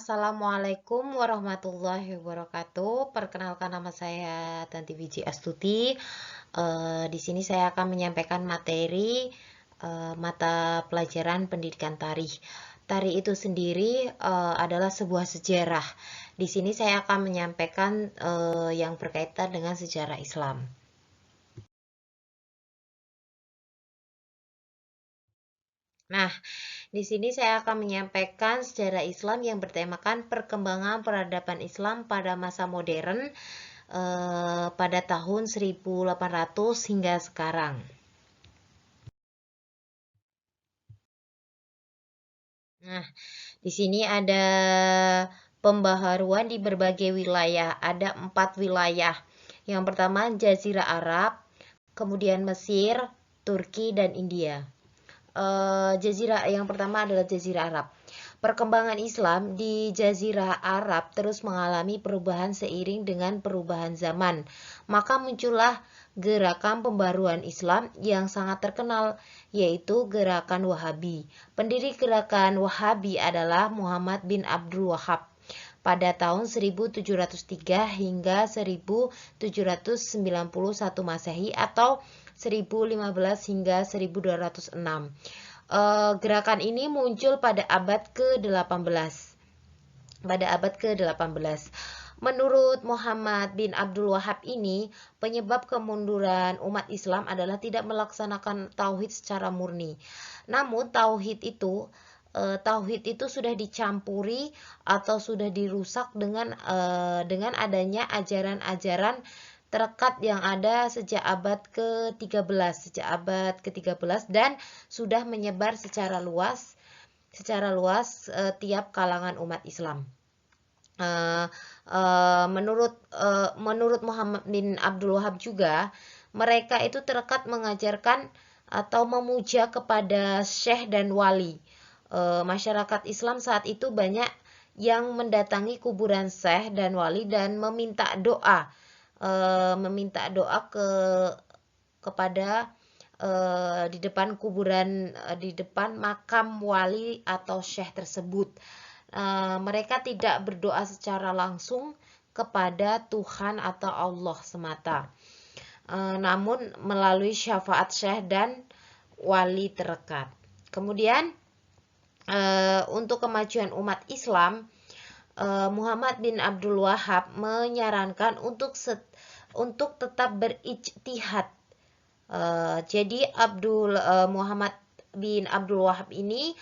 Assalamualaikum warahmatullahi wabarakatuh. Perkenalkan, nama saya Tanti Wiji Astuti. Di sini saya akan menyampaikan materi mata pelajaran pendidikan tarikh. Tarikh itu sendiri adalah sebuah sejarah. Di sini saya akan menyampaikan yang berkaitan dengan sejarah Islam. Nah, di sini saya akan menyampaikan sejarah Islam yang bertemakan perkembangan peradaban Islam pada masa modern pada tahun 1800 hingga sekarang. Nah, di sini ada pembaharuan di berbagai wilayah. Ada 4 wilayah. Yang pertama Jazirah Arab, kemudian Mesir, Turki, dan India. Jazirah yang pertama adalah Jazirah Arab. Perkembangan Islam di Jazirah Arab terus mengalami perubahan seiring dengan perubahan zaman. Maka muncullah gerakan pembaruan Islam yang sangat terkenal, yaitu gerakan Wahabi. Pendiri gerakan Wahabi adalah Muhammad bin Abdul Wahab pada tahun 1703 hingga 1791 Masehi atau 1015 hingga 1206. Gerakan ini muncul pada abad ke-18. Menurut Muhammad bin Abdul Wahab ini, penyebab kemunduran umat Islam adalah tidak melaksanakan tauhid secara murni. Namun tauhid itu sudah dicampuri atau sudah dirusak dengan adanya ajaran-ajaran terekat yang ada sejak abad ke-13 dan sudah menyebar secara luas tiap kalangan umat Islam. Menurut Muhammad bin Abdul Wahab juga, mereka itu terekat mengajarkan atau memuja kepada syekh dan wali. Masyarakat Islam saat itu banyak yang mendatangi kuburan syekh dan wali dan meminta doa kepada di depan kuburan, di depan makam wali atau syekh tersebut. Mereka tidak berdoa secara langsung kepada Tuhan atau Allah semata, namun melalui syafaat syekh dan wali terdekat. Kemudian untuk kemajuan umat Islam, Muhammad bin Abdul Wahab menyarankan untuk tetap berijtihad. Jadi Muhammad bin Abdul Wahab ini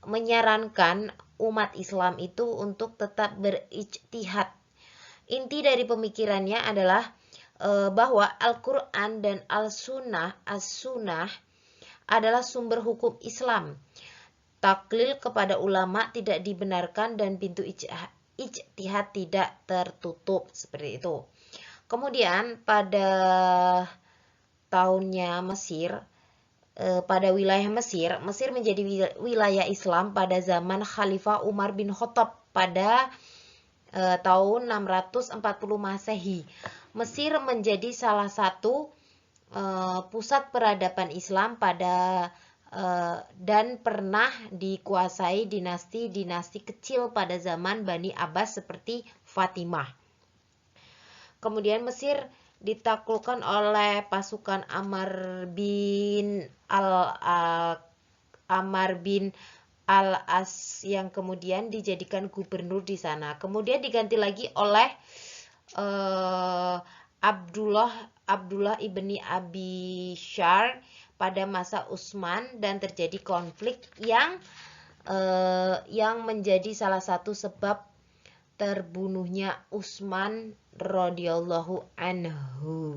menyarankan umat Islam itu untuk tetap berijtihad. Inti dari pemikirannya adalah bahwa Al-Quran dan As-Sunnah adalah sumber hukum Islam. Taklil kepada ulama tidak dibenarkan dan pintu ijtihad tidak tertutup, seperti itu. Kemudian pada tahunnya pada wilayah Mesir menjadi wilayah Islam pada zaman Khalifah Umar bin Khattab pada tahun 640 Masehi. Mesir menjadi salah satu pusat peradaban Islam dan pernah dikuasai dinasti-dinasti kecil pada zaman Bani Abbas seperti Fatimah. Kemudian Mesir ditaklukkan oleh pasukan Amr bin al-As yang kemudian dijadikan gubernur di sana. Kemudian diganti lagi oleh Abdullah ibni Abi Syar pada masa Utsman dan terjadi konflik yang menjadi salah satu sebab terbunuhnya Utsman radhiyallahu anhu.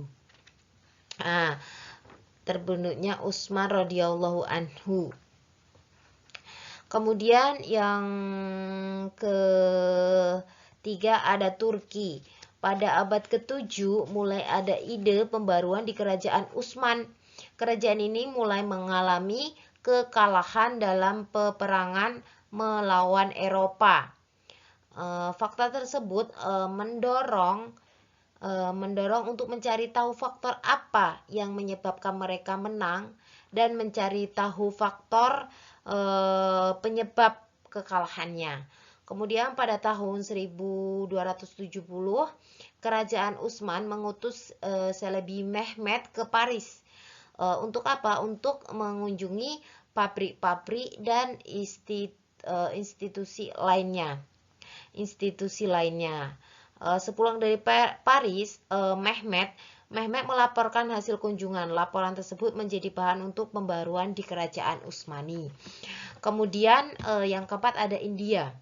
Kemudian yang ketiga ada Turki. Pada abad ke-7 mulai ada ide pembaruan di kerajaan Utsman. Kerajaan ini mulai mengalami kekalahan dalam peperangan melawan Eropa. Fakta tersebut mendorong untuk mencari tahu faktor apa yang menyebabkan mereka menang dan mencari tahu faktor penyebab kekalahannya. Kemudian pada tahun 1270, Kerajaan Utsman mengutus Çelebi Mehmet ke Paris. Untuk apa? Untuk mengunjungi pabrik-pabrik dan institusi lainnya. Sepulang dari Paris, Mehmet melaporkan hasil kunjungan. Laporan tersebut menjadi bahan untuk pembaruan di Kerajaan Utsmani. Kemudian yang keempat ada India.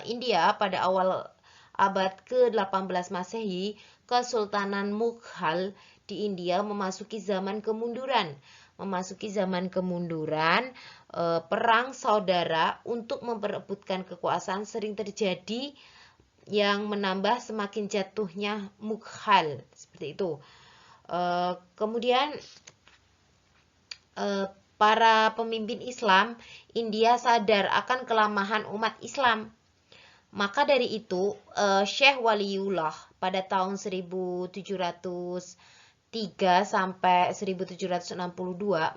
India pada awal abad ke-18 Masehi, Kesultanan Mughal di India memasuki zaman kemunduran. Perang saudara untuk memperebutkan kekuasaan sering terjadi yang menambah semakin jatuhnya Mughal, seperti itu. Kemudian para pemimpin Islam India sadar akan kelemahan umat Islam. Maka dari itu, Syekh Waliullah pada tahun 1703 sampai 1762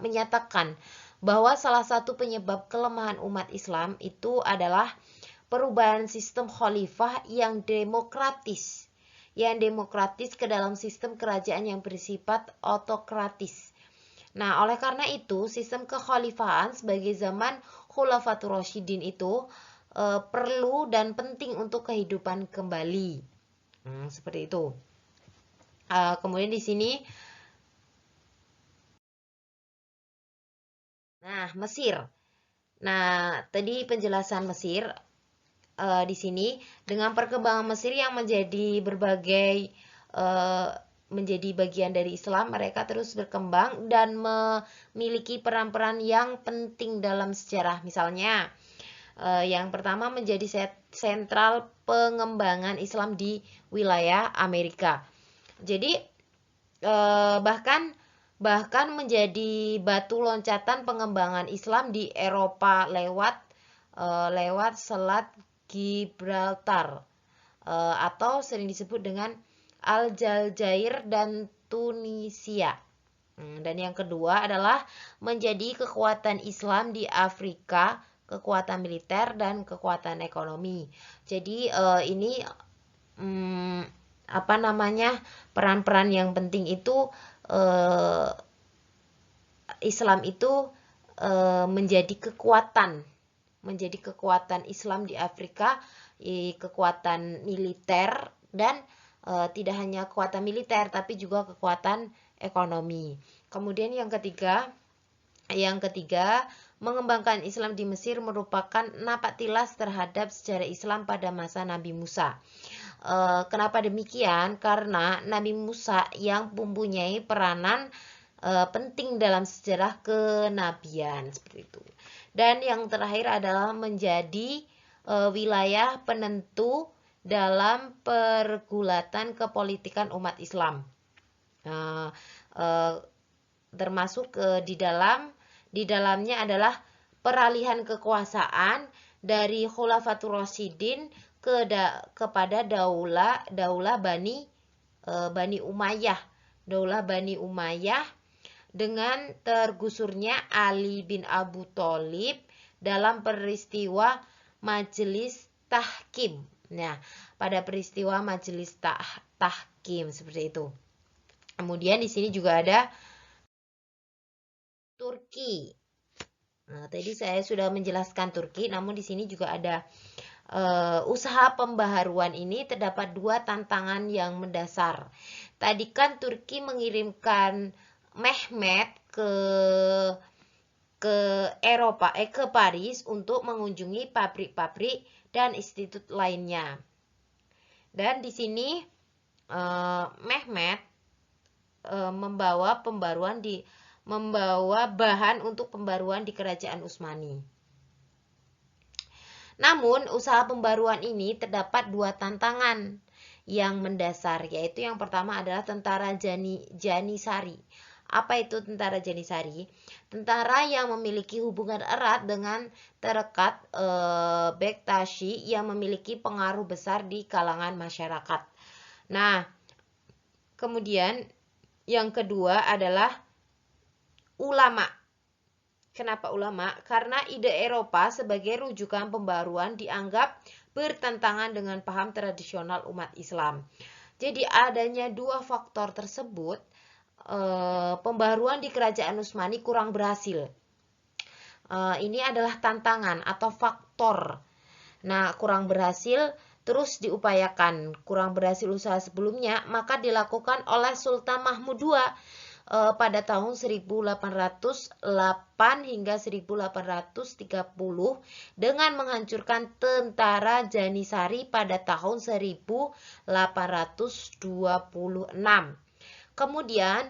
menyatakan bahwa salah satu penyebab kelemahan umat Islam itu adalah perubahan sistem khalifah yang demokratis ke dalam sistem kerajaan yang bersifat otokratis. Nah, oleh karena itu, sistem kekhalifahan sebagai zaman Khulafatur Rasyidin itu perlu dan penting untuk kehidupan kembali. Seperti itu. Kemudian di sini, nah Mesir. Nah, tadi penjelasan Mesir. Di sini dengan perkembangan Mesir yang menjadi menjadi bagian dari Islam, mereka terus berkembang dan memiliki peran-peran yang penting dalam sejarah. Misalnya, yang pertama menjadi sentral pengembangan Islam di wilayah Amerika. Jadi bahkan menjadi batu loncatan pengembangan Islam di Eropa lewat Selat Gibraltar atau sering disebut dengan Aljazair dan Tunisia. Dan yang kedua adalah menjadi kekuatan Islam di Afrika, kekuatan militer dan kekuatan ekonomi. Jadi ini peran-peran yang penting itu Islam itu menjadi kekuatan Islam di Afrika, kekuatan militer dan tidak hanya kekuatan militer tapi juga kekuatan ekonomi. Kemudian yang ketiga, mengembangkan Islam di Mesir merupakan napak tilas terhadap sejarah Islam pada masa Nabi Musa. Kenapa demikian? Karena Nabi Musa yang mempunyai peranan penting dalam sejarah kenabian, seperti itu. Dan yang terakhir adalah menjadi wilayah penentu dalam pergulatan kepolitikan umat Islam. Termasuk di dalamnya adalah peralihan kekuasaan dari Khulafatur Rasyidin kepada daulah Bani Umayyah. Daulah Bani Umayyah dengan tergusurnya Ali bin Abu Thalib dalam peristiwa Majelis Tahkim. Nah, pada peristiwa Majelis Tahkim seperti itu. Kemudian di sini juga ada Turki. Nah, tadi saya sudah menjelaskan Turki, namun di sini juga ada usaha pembaharuan ini terdapat dua tantangan yang mendasar. Tadi kan Turki mengirimkan Mehmet ke Eropa, ke Paris untuk mengunjungi pabrik-pabrik dan institut lainnya. Dan di sini Mehmet membawa bahan untuk pembaruan di Kerajaan Utsmani. Namun, usaha pembaruan ini terdapat dua tantangan yang mendasar, yaitu yang pertama adalah tentara Janissary. Apa itu tentara Janissary? Tentara yang memiliki hubungan erat dengan Tarekat Bektashi yang memiliki pengaruh besar di kalangan masyarakat. Nah, kemudian yang kedua adalah ulama. Kenapa ulama? Karena ide Eropa sebagai rujukan pembaruan dianggap bertentangan dengan paham tradisional umat Islam. Jadi adanya dua faktor tersebut, pembaruan di Kerajaan Utsmani kurang berhasil. Ini adalah tantangan atau faktor. Nah, kurang berhasil terus diupayakan. Kurang berhasil usaha sebelumnya, maka dilakukan oleh Sultan Mahmud II pada tahun 1808 hingga 1830 dengan menghancurkan tentara Janisari pada tahun 1826. Kemudian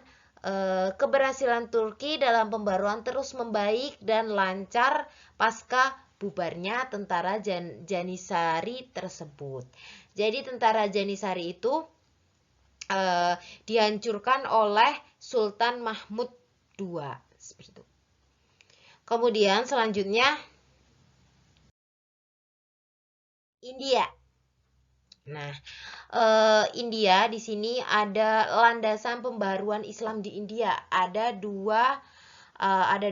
keberhasilan Turki dalam pembaruan terus membaik dan lancar pasca bubarnya tentara Janisari tersebut. Jadi tentara Janisari itu dihancurkan oleh Sultan Mahmud II. Seperti itu. Kemudian selanjutnya India. Nah, India di sini ada landasan pembaruan Islam di India. Ada dua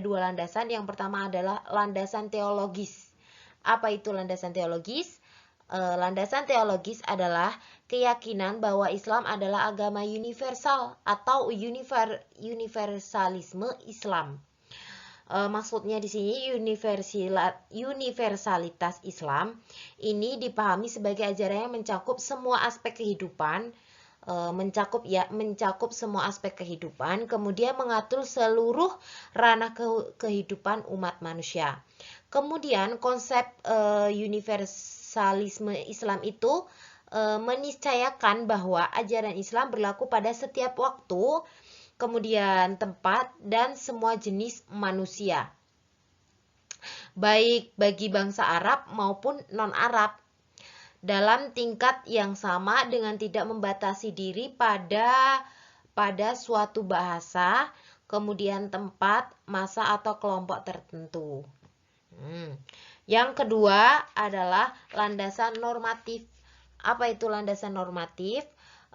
landasan. Yang pertama adalah landasan teologis. Apa itu landasan teologis? Landasan teologis adalah keyakinan bahwa Islam adalah agama universal atau universalisme Islam. Maksudnya di sini universalitas Islam ini dipahami sebagai ajaran yang mencakup semua aspek kehidupan, mencakup semua aspek kehidupan, kemudian mengatur seluruh ranah kehidupan umat manusia. Kemudian konsep universalisme Islam itu meniscayakan bahwa ajaran Islam berlaku pada setiap waktu, kemudian tempat, dan semua jenis manusia, baik bagi bangsa Arab maupun non-Arab, dalam tingkat yang sama dengan tidak membatasi diri pada suatu bahasa, kemudian tempat, masa, atau kelompok tertentu. Yang kedua adalah landasan normatif. Apa itu landasan normatif?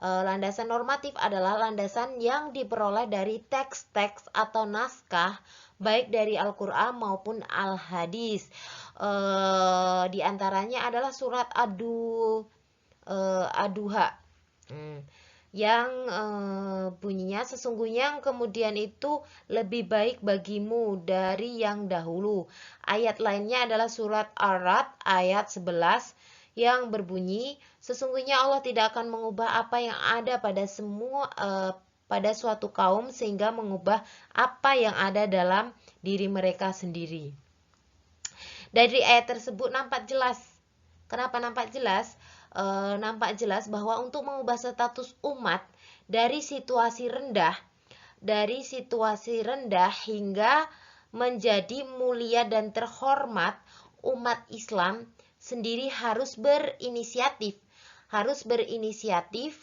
Landasan normatif adalah landasan yang diperoleh dari teks-teks atau naskah, baik dari Al-Quran maupun Al-Hadis. Di antaranya adalah surat Ad-Duha, yang bunyinya sesungguhnya kemudian itu lebih baik bagimu dari yang dahulu. Ayat lainnya adalah surat Ar-Ra'd ayat 11 yang berbunyi, sesungguhnya Allah tidak akan mengubah apa yang ada pada suatu kaum sehingga mengubah apa yang ada dalam diri mereka sendiri. Dari ayat tersebut nampak jelas. Kenapa nampak jelas? Nampak jelas bahwa untuk mengubah status umat dari situasi rendah hingga menjadi mulia dan terhormat, umat Islam sendiri harus berinisiatif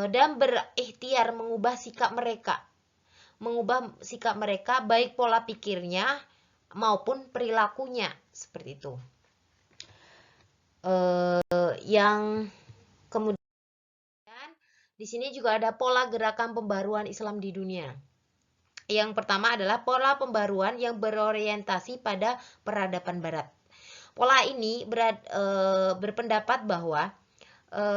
dan berikhtiar mengubah sikap mereka baik pola pikirnya maupun perilakunya, seperti itu. Yang kemudian di sini juga ada pola gerakan pembaruan Islam di dunia. Yang pertama adalah pola pembaruan yang berorientasi pada peradaban Barat. Pola ini berpendapat bahwa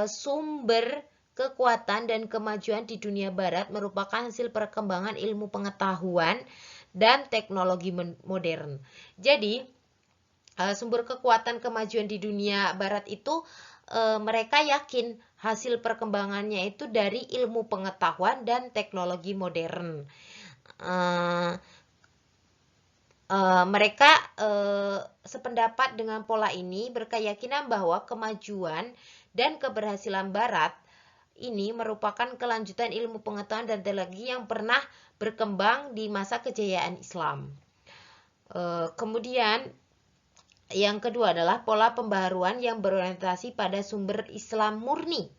sumber kekuatan dan kemajuan di dunia Barat merupakan hasil perkembangan ilmu pengetahuan dan teknologi modern. Jadi, sumber kekuatan kemajuan di dunia Barat itu mereka yakin hasil perkembangannya itu dari ilmu pengetahuan dan teknologi modern. Mereka sependapat dengan pola ini, berkeyakinan bahwa kemajuan dan keberhasilan Barat ini merupakan kelanjutan ilmu pengetahuan dan teknologi yang pernah berkembang di masa kejayaan Islam. Kemudian yang kedua adalah pola pembaharuan yang berorientasi pada sumber Islam murni.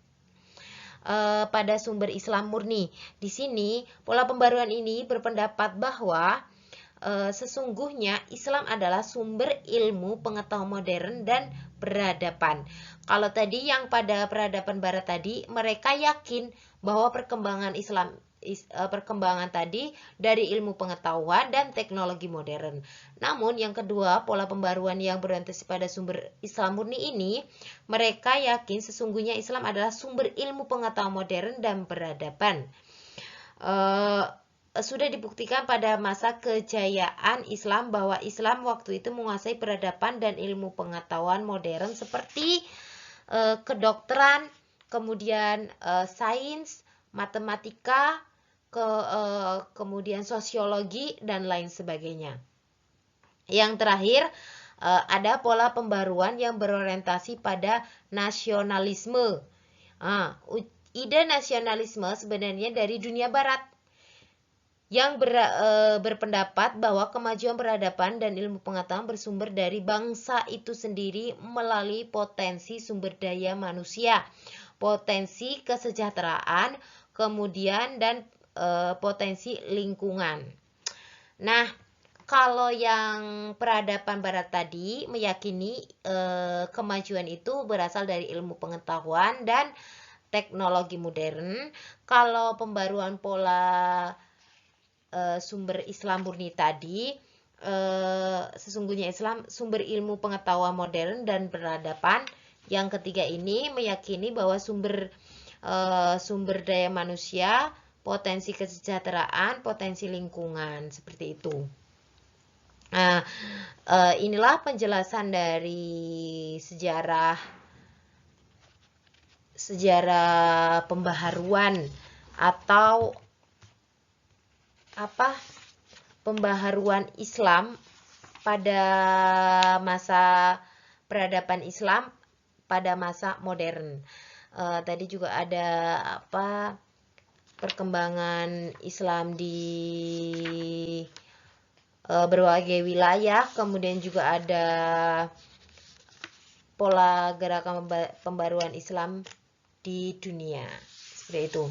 Di sini pola pembaruan ini berpendapat bahwa sesungguhnya Islam adalah sumber ilmu pengetahuan modern dan peradaban. Kalau tadi yang pada peradaban Barat tadi, mereka yakin bahwa perkembangan Islam perkembangan tadi dari ilmu pengetahuan dan teknologi modern. Namun yang kedua, pola pembaruan yang berorientasi pada sumber Islam murni ini, mereka yakin sesungguhnya Islam adalah sumber ilmu pengetahuan modern dan peradaban. Sudah dibuktikan pada masa kejayaan Islam bahwa Islam waktu itu menguasai peradaban dan ilmu pengetahuan modern seperti kedokteran, kemudian sains, matematika, kemudian sosiologi, dan lain sebagainya. Yang terakhir, ada pola pembaruan yang berorientasi pada nasionalisme. Ide nasionalisme sebenarnya dari dunia barat yang berpendapat bahwa kemajuan peradaban dan ilmu pengetahuan bersumber dari bangsa itu sendiri melalui potensi sumber daya manusia, potensi kesejahteraan, kemudian dan potensi lingkungan. Nah, kalau yang peradaban barat tadi meyakini kemajuan itu berasal dari ilmu pengetahuan dan teknologi modern. Kalau pembaruan pola sumber Islam murni tadi, sesungguhnya Islam sumber ilmu pengetahuan modern dan peradaban. Yang ketiga ini meyakini bahwa sumber daya manusia, potensi kesejahteraan, potensi lingkungan, seperti itu. Nah, inilah penjelasan dari sejarah pembaharuan atau pembaharuan Islam pada masa peradaban Islam pada masa modern. Tadi juga ada perkembangan Islam di berbagai wilayah, kemudian juga ada pola gerakan pembaruan Islam di dunia, seperti itu.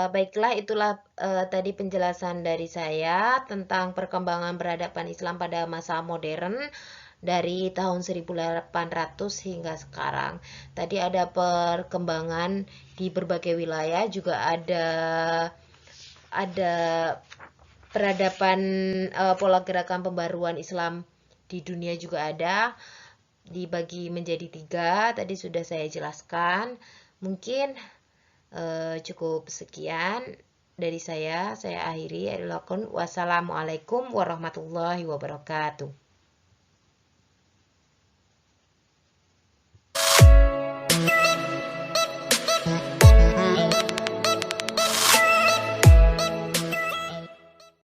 Baiklah, itulah tadi penjelasan dari saya tentang perkembangan peradaban Islam pada masa modern dari tahun 1800 hingga sekarang. Tadi ada perkembangan di berbagai wilayah, juga ada peradaban pola gerakan pembaruan Islam di dunia juga ada, dibagi menjadi 3. Tadi sudah saya jelaskan. Mungkin cukup sekian dari saya akhiri. Wassalamualaikum warahmatullahi wabarakatuh.